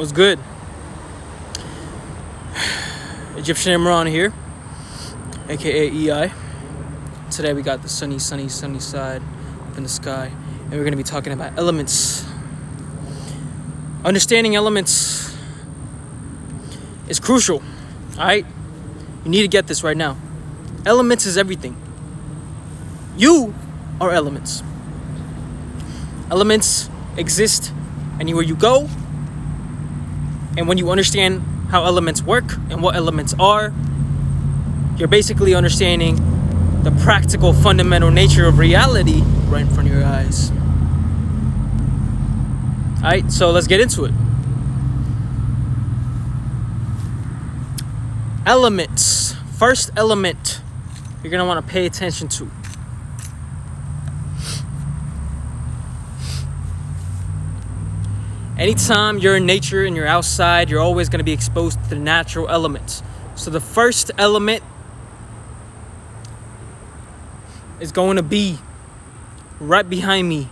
What's good? Egyptian Imran here, aka EI. Today we got the sunny side up in the sky, and we're going to be talking about elements. Understanding elements is crucial, alright? You need to get this right now. Elements is everything. You are elements. Elements exist anywhere you go. And when you understand how elements work and what elements are, you're basically understanding the practical, fundamental nature of reality right in front of your eyes. Alright, so let's get into it. Elements. First element you're going to want to pay attention to. Anytime you're in nature and you're outside, you're always going to be exposed to the natural elements. So the first element is going to be right behind me,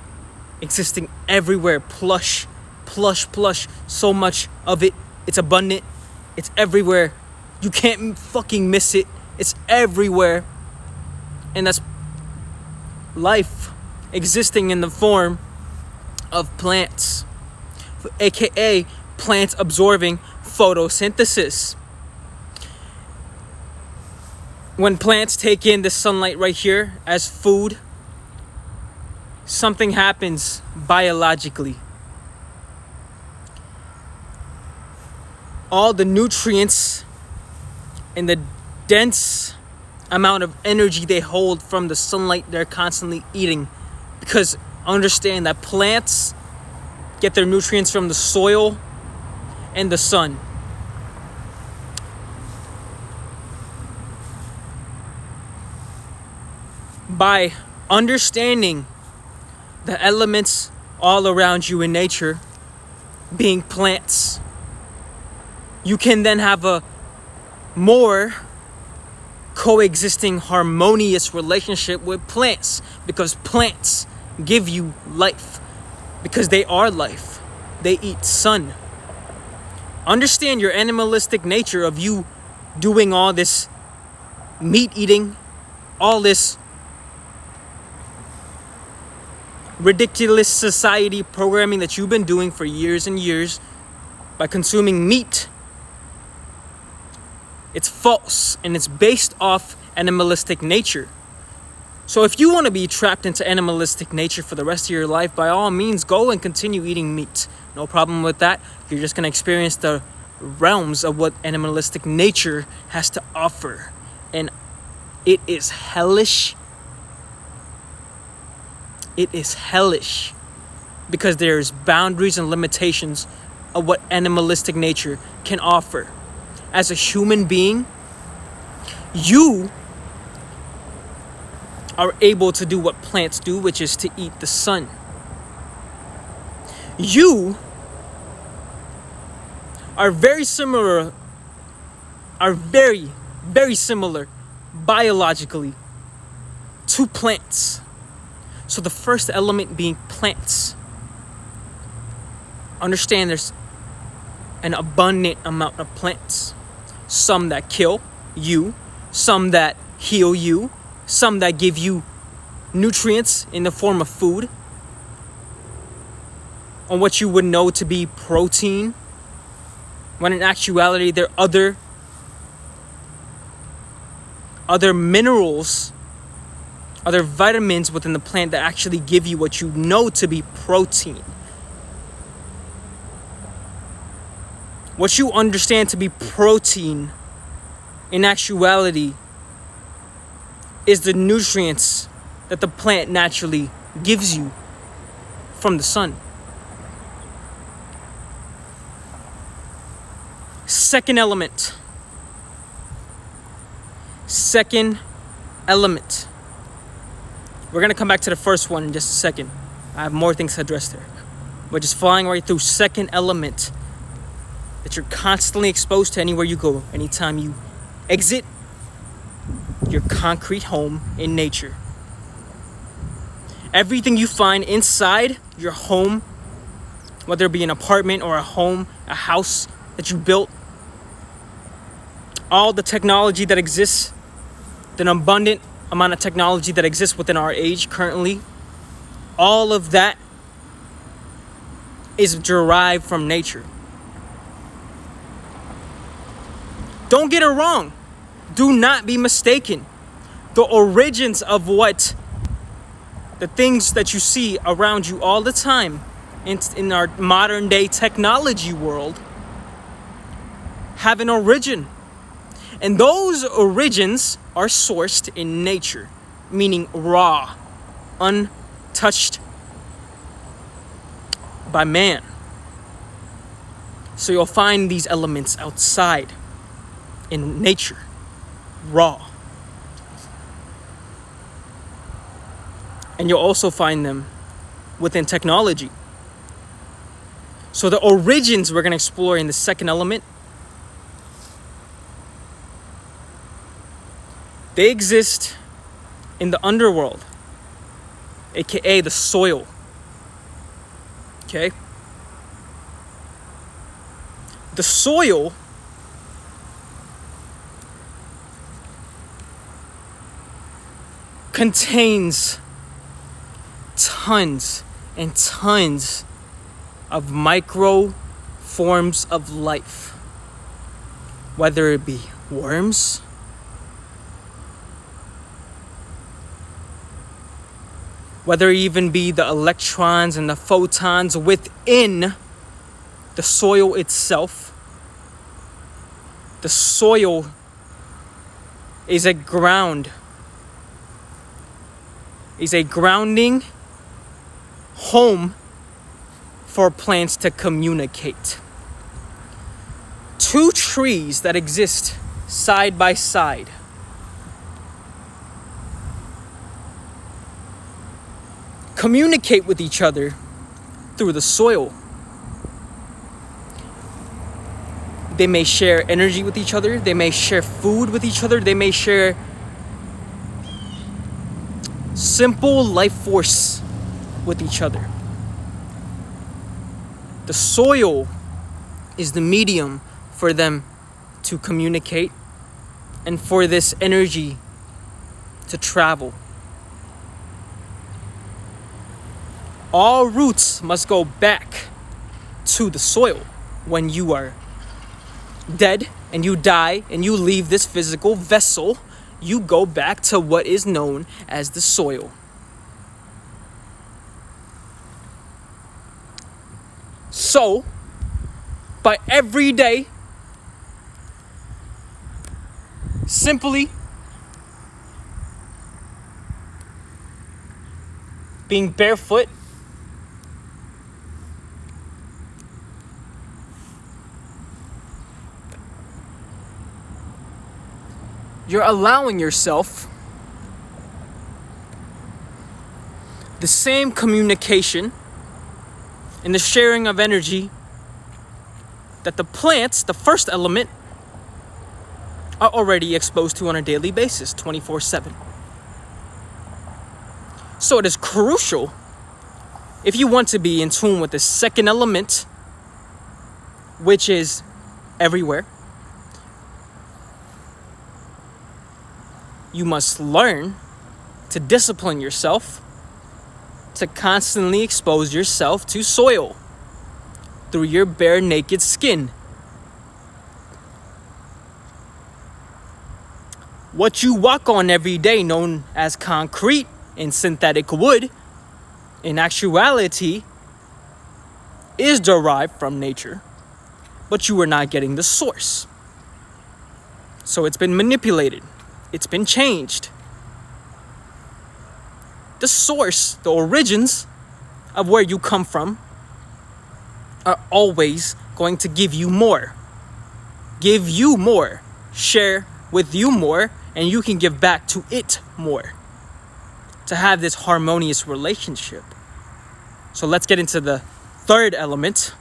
existing everywhere. Plush. So much of it. It's abundant. It's everywhere. You can't fucking miss it. It's everywhere. And that's life existing in the form of plants. AKA plants absorbing photosynthesis. When plants take in the sunlight right here as food, something happens biologically. All the nutrients and the dense amount of energy they hold from the sunlight they're constantly eating. Because understand that plants get their nutrients from the soil and the sun. By understanding the elements all around you in nature, being plants, you can then have a more coexisting, harmonious relationship with plants, because plants give you life. Because they are life. They eat sun. Understand your animalistic nature of you doing all this meat eating, all this ridiculous society programming that you've been doing for years and years by consuming meat. It's false, and it's based off animalistic nature. So if you want to be trapped into animalistic nature for the rest of your life, by all means, go and continue eating meat. No problem with that. You're just going to experience the realms of what animalistic nature has to offer. And it is hellish. It is hellish. Because there's boundaries and limitations of what animalistic nature can offer. As a human being, you are able to do what plants do, which is to eat the sun. You are very similar biologically to plants. So the first element being plants. Understand there's an abundant amount of plants. Some that kill you, some that heal you, some that give you nutrients in the form of food, on what you would know to be protein, when in actuality there are other minerals, other vitamins within the plant that actually give you what you know to be protein. What you understand to be protein in actuality is the nutrients that the plant naturally gives you from the sun. Second element. We're going to come back to the first one in just a second. I have more things to address there. We're just flying right through second element that you're constantly exposed to anywhere you go. Anytime you exit your concrete home in nature. Everything you find inside your home whether it be an apartment or a home, a house that you built, all the technology that exists, the abundant amount of technology that exists within our age currently, all of that is derived from nature. Don't get it wrong. Do not be mistaken. The origins of what the things that you see around you all the time in our modern day technology world have an origin. And those origins are sourced in nature, meaning raw, untouched by man. So you'll find these elements outside in nature, raw. And you'll also find them within technology. So the origins we're going to explore in the second element, they exist in the underworld, aka the soil. Okay? The soil contains tons and tons of micro forms of life, whether it be worms, whether it even be the electrons and the photons within the soil itself. The soil is a grounding home for plants to communicate. Two trees that exist side by side communicate with each other through the soil. They may share energy with each other. They may share food with each other. They may share simple life force with each other. The soil is the medium for them to communicate and for this energy to travel. All roots must go back to the soil. When you are dead and you die and you leave this physical vessel, you go back to what is known as the soil. So, by every day, simply being barefoot, you're allowing yourself the same communication and the sharing of energy that the plants, the first element, are already exposed to on a daily basis, 24/7. So it is crucial, if you want to be in tune with the second element, which is everywhere, you must learn to discipline yourself to constantly expose yourself to soil through your bare naked skin. What you walk on every day, known as concrete and synthetic wood, in actuality is derived from nature, but you are not getting the source. So it's been manipulated. It's been changed. The source, the origins of where you come from are always going to give you more. Give you more. Share with you more, and you can give back to it more. To have this harmonious relationship. So let's get into the third element.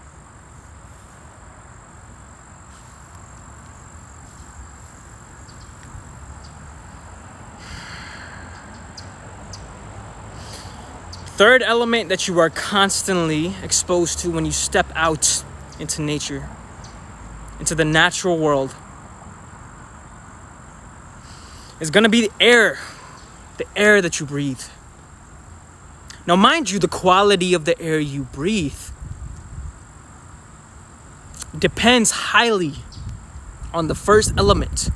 third element that you are constantly exposed to when you step out into nature, into the natural world, is going to be the air that you breathe. Now, mind you, the quality of the air you breathe depends highly on the first element,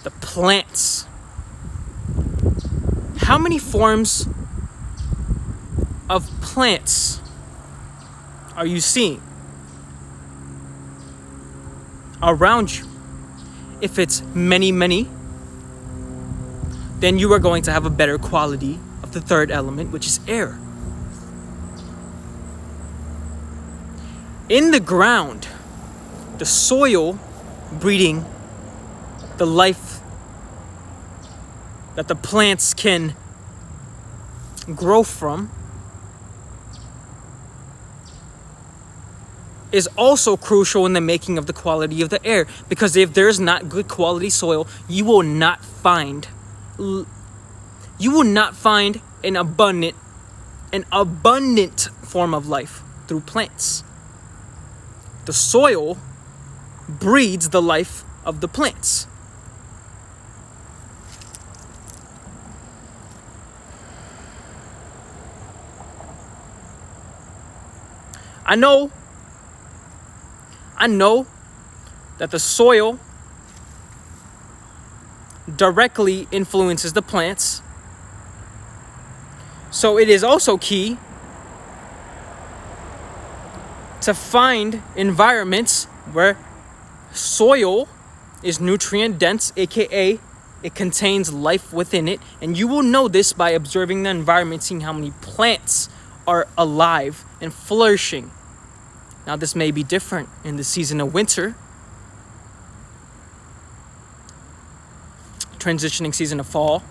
the plants. How many forms of plants are you seeing around you? If it's many, then you are going to have a better quality of the third element, which is air. In the ground, the soil breeding the life that the plants can grow from is also crucial in the making of the quality of the air, because if there's not good quality soil, you will not find an abundant form of life through plants. The soil breeds the life of the plants. I know that the soil directly influences the plants. So it is also key to find environments where soil is nutrient dense, aka it contains life within it. And you will know this by observing the environment, seeing how many plants are alive and flourishing. Now, this may be different in the season of winter, transitioning season of fall.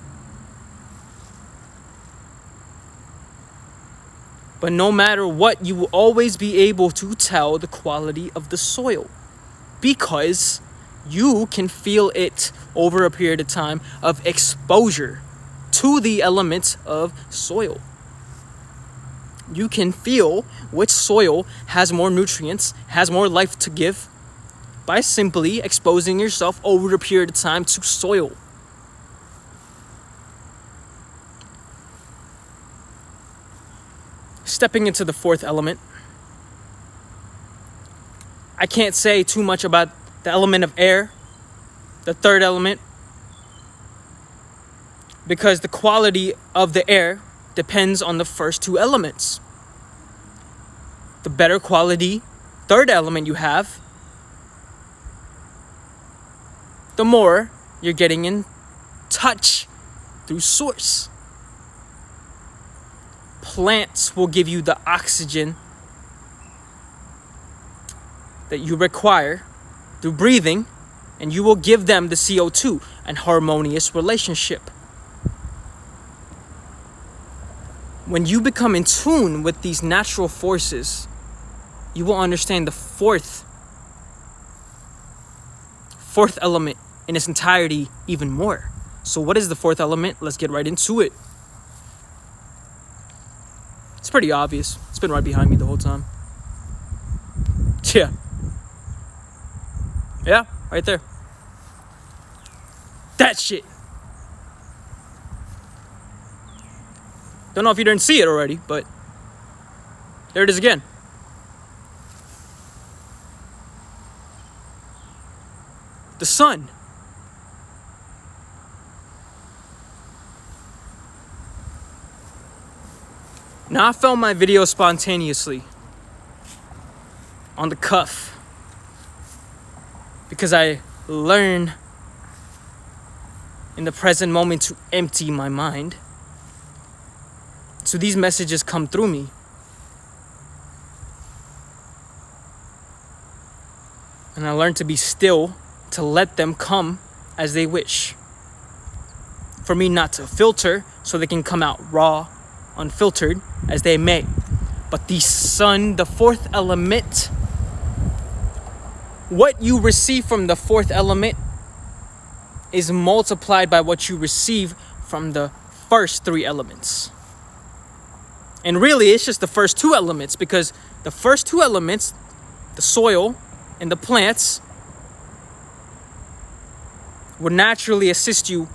But no matter what, you will always be able to tell the quality of the soil, because you can feel it over a period of time of exposure to the elements of soil. You can feel which soil has more nutrients, has more life to give, by simply exposing yourself over a period of time to soil. Stepping into the fourth element, I can't say too much about the element of air, the third element, because the quality of the air depends on the first two elements. The better quality third element you have, the more you're getting in touch through source. Plants will give you the oxygen that you require through breathing, and you will give them the CO2, an harmonious relationship. When you become in tune with these natural forces, you will understand the fourth element in its entirety even more. So what is the fourth element? Let's get right into it. It's pretty obvious. It's been right behind me the whole time. Yeah, right there. That shit. Don't know if you didn't see it already, but there it is again. The sun. Now, I filmed my video spontaneously, on the cuff, because I learn in the present moment to empty my mind. So these messages come through me. And I learn to be still, to let them come as they wish. For me not to filter, so they can come out raw, unfiltered, as they may. But the sun, the fourth element, what you receive from the fourth element is multiplied by what you receive from the first three elements. And really, it's just the first two elements, because the first two elements, the soil and the plants, would naturally assist you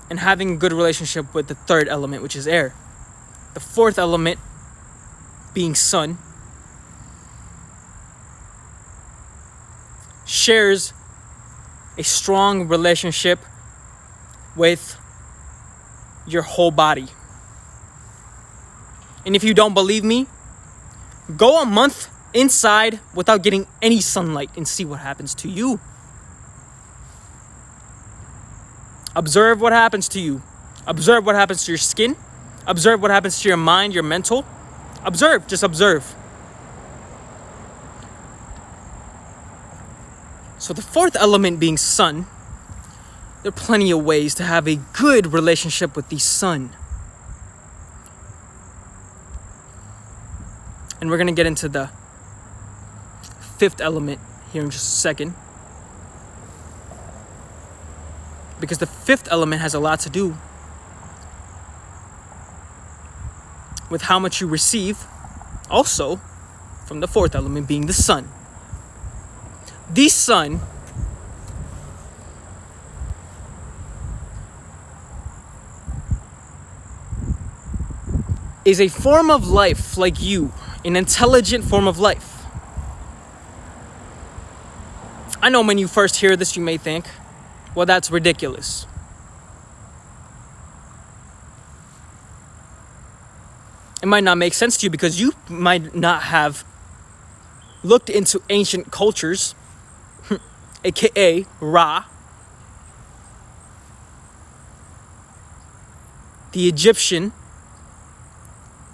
in having a good relationship with the third element, which is air. The fourth element being sun shares a strong relationship with your whole body. And if you don't believe me, go a month inside without getting any sunlight and see what happens to you. Observe what happens to you. Observe what happens to your skin. Observe what happens to your mind, your mental. Observe, just observe. So the fourth element being sun, there are plenty of ways to have a good relationship with the sun. And we're going to get into the fifth element here in just a second. Because the fifth element has a lot to do with how much you receive, also from the fourth element being the sun. The sun is a form of life like you, an intelligent form of life. I know when you first hear this, you may think, well, that's ridiculous. It might not make sense to you because you might not have looked into ancient cultures, aka Ra, the Egyptian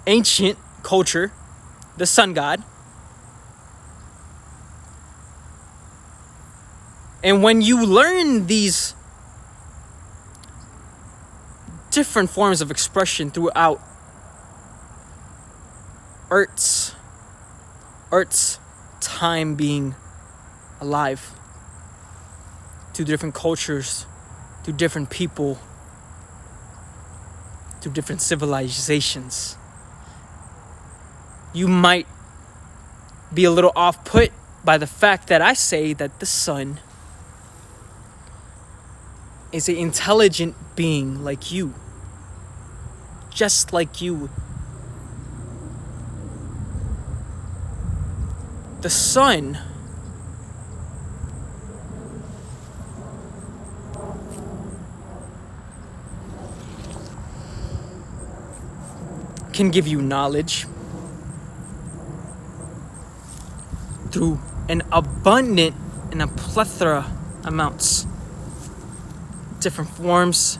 ancient culture, the sun god. And when you learn these different forms of expression throughout Earth's time being alive, to different cultures, to different people, to different civilizations, you might be a little off-put by the fact that I say that the sun is an intelligent being like you, just like you. The sun can give you knowledge through an abundant and a plethora amounts, different forms.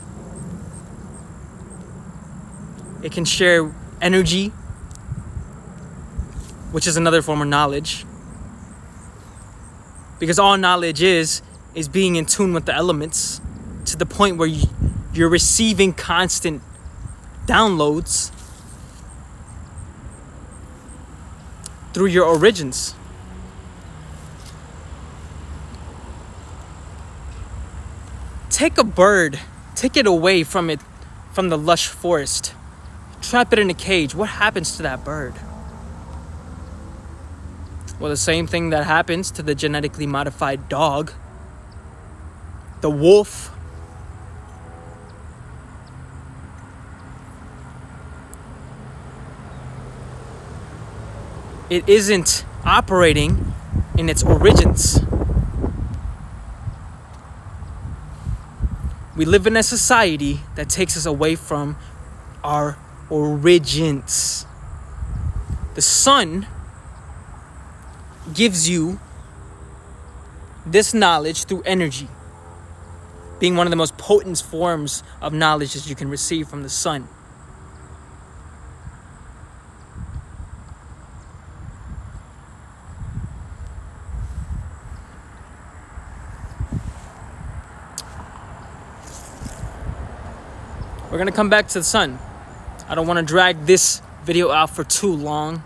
It can share energy, which is another form of knowledge, because all knowledge is being in tune with the elements to the point where you're receiving constant downloads through your origins. Take a bird, take it away from the lush forest, trap it in a cage. What happens to that bird? Well, the same thing that happens to the genetically modified dog, the wolf, it isn't operating in its origins. We live in a society that takes us away from our origins. The sun gives you this knowledge through energy, being one of the most potent forms of knowledge that you can receive from the sun. We're gonna come back to the sun. I don't want to drag this video out for too long.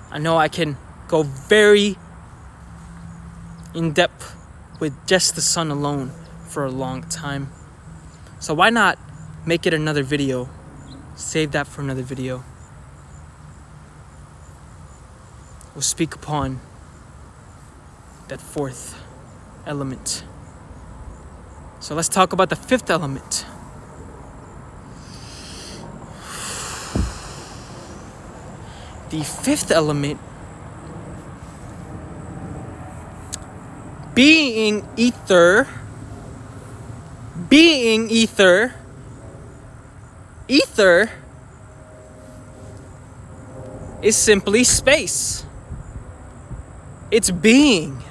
I know I can go very in depth with just the sun alone for a long time. So why not make it another video Save that for another video. We'll speak upon that fourth element. So let's talk about the fifth element. The fifth element, being ether, ether is simply space. It's being.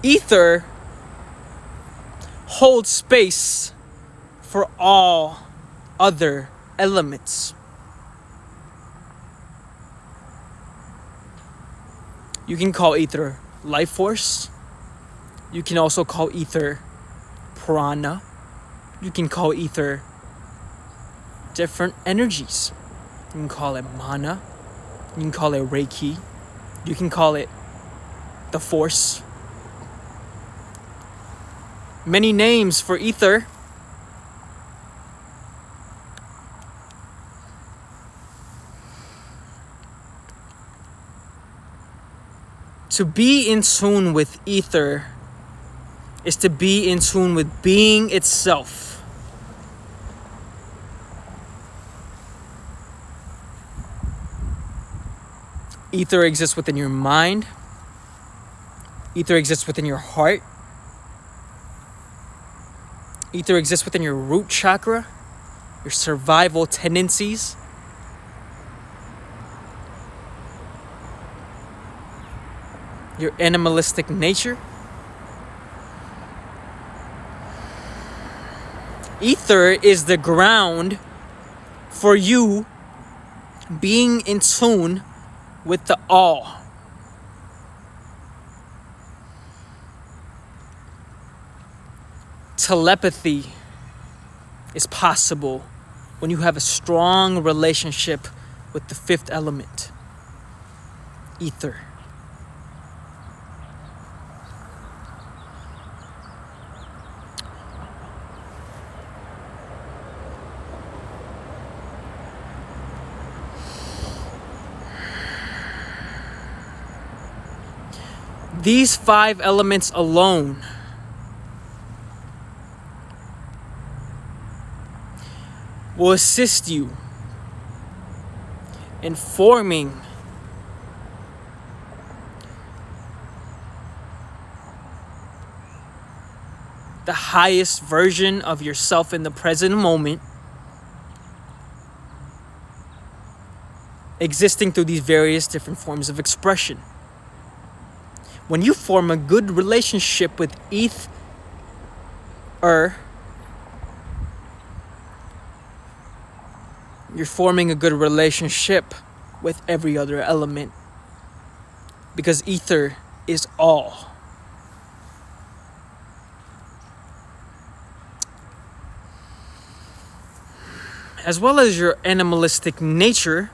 Ether holds space for all other elements. You can call ether life force. You can also call ether prana. You can call ether different energies. You can call it mana. You can call it Reiki. You can call it the force. Many names for ether. To be in tune with ether is to be in tune with being itself. Ether exists within your mind. Ether exists within your heart. Ether exists within your root chakra, your survival tendencies. Your animalistic nature. Ether is the ground for you being in tune with the all. Telepathy is possible when you have a strong relationship with the fifth element, ether. These 5 elements alone will assist you in forming the highest version of yourself in the present moment, existing through these various different forms of expression. When you form a good relationship with ether, you're forming a good relationship with every other element, because ether is all. As well as your animalistic nature,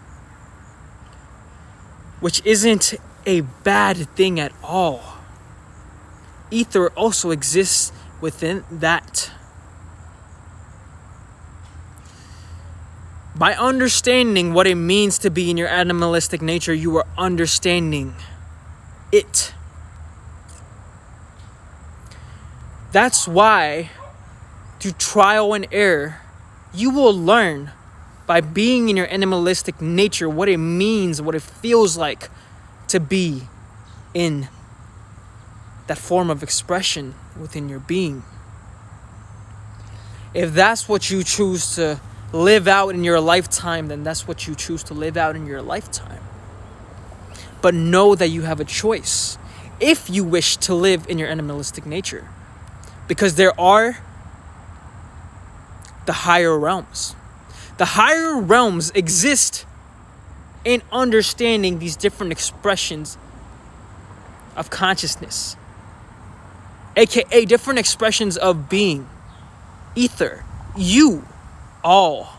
which isn't a bad thing at all. Ether also exists within that. By understanding what it means to be in your animalistic nature, you are understanding it. That's why, through trial and error, you will learn by being in your animalistic nature what it means, what it feels like to be in that form of expression within your being. If that's what you choose to live out in your lifetime, then that's what you choose to live out in your lifetime. But know that you have a choice if you wish to live in your animalistic nature, because there are the higher realms. The higher realms exist in understanding these different expressions of consciousness, aka different expressions of being, ether, you, all.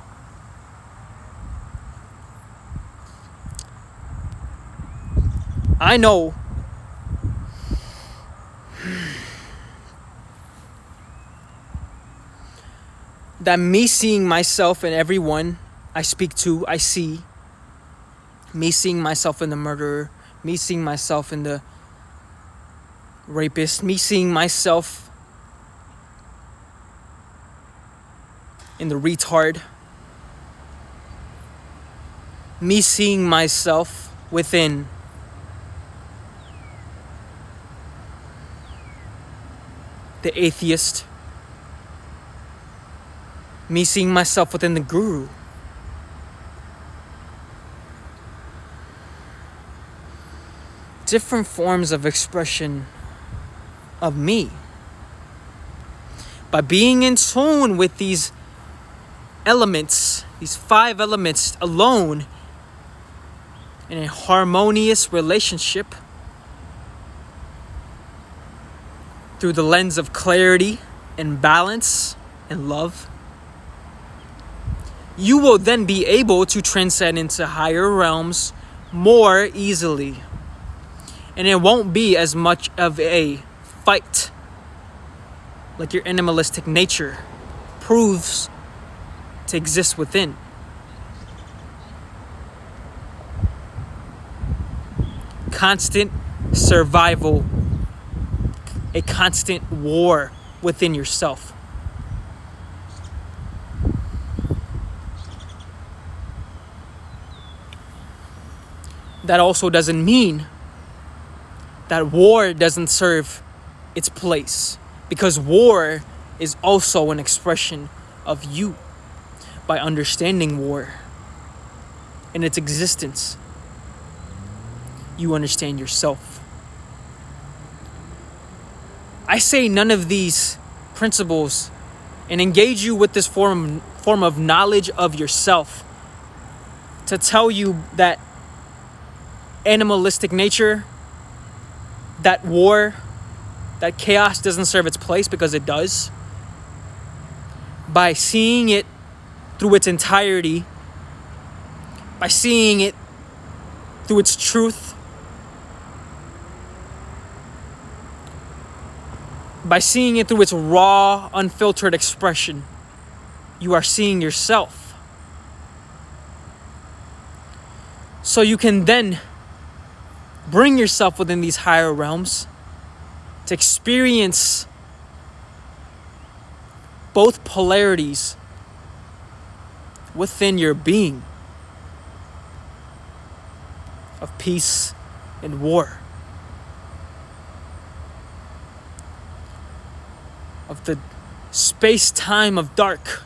I know that me seeing myself in everyone I speak to, I see, me seeing myself in the murderer, me seeing myself in the rapist, me seeing myself in the retard, me seeing myself within the atheist, me seeing myself within the guru. Different forms of expression of me. By being in tune with these elements, these 5 elements alone, in a harmonious relationship, through the lens of clarity and balance and love, you will then be able to transcend into higher realms more easily. And it won't be as much of a fight like your animalistic nature proves to exist within. Constant survival, a constant war within yourself. That also doesn't mean that war doesn't serve its place, because war is also an expression of you. By understanding war and its existence, you understand yourself. I say none of these principles and engage you with this form of knowledge of yourself to tell you that animalistic nature, that war, that chaos doesn't serve its place, because it does. By seeing it through its entirety, by seeing it through its truth, by seeing it through its raw, unfiltered expression, you are seeing yourself. So you can then bring yourself within these higher realms to experience both polarities within your being of peace and war, of the space-time of dark,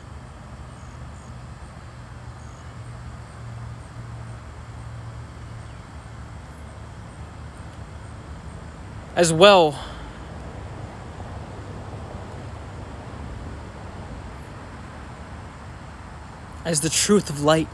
as well as the truth of light.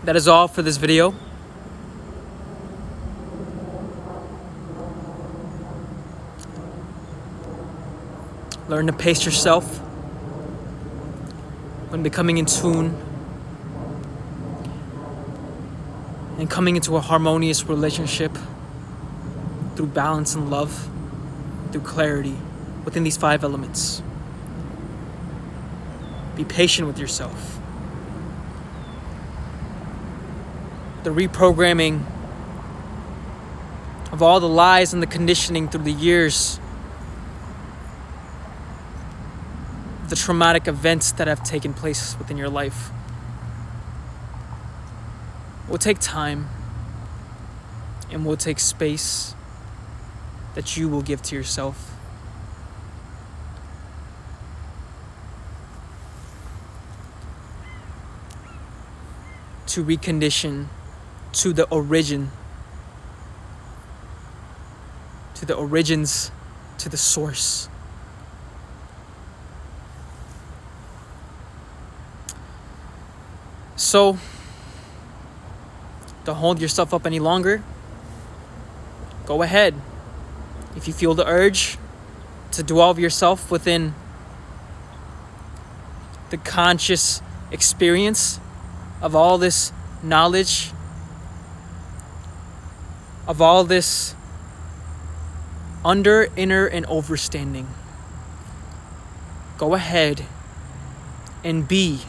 That is all for this video. Learn to pace yourself when becoming in tune and coming into a harmonious relationship through balance and love, through clarity within these 5 elements. Be patient with yourself. The reprogramming of all the lies and the conditioning through the years, the traumatic events that have taken place within your life, will take time and will take space that you will give to yourself. To recondition to the origins, to the source. So, don't hold yourself up any longer. Go ahead. if you feel the urge to dissolve yourself within the conscious experience of all this knowledge, of all this under, inner, and overstanding, go ahead and be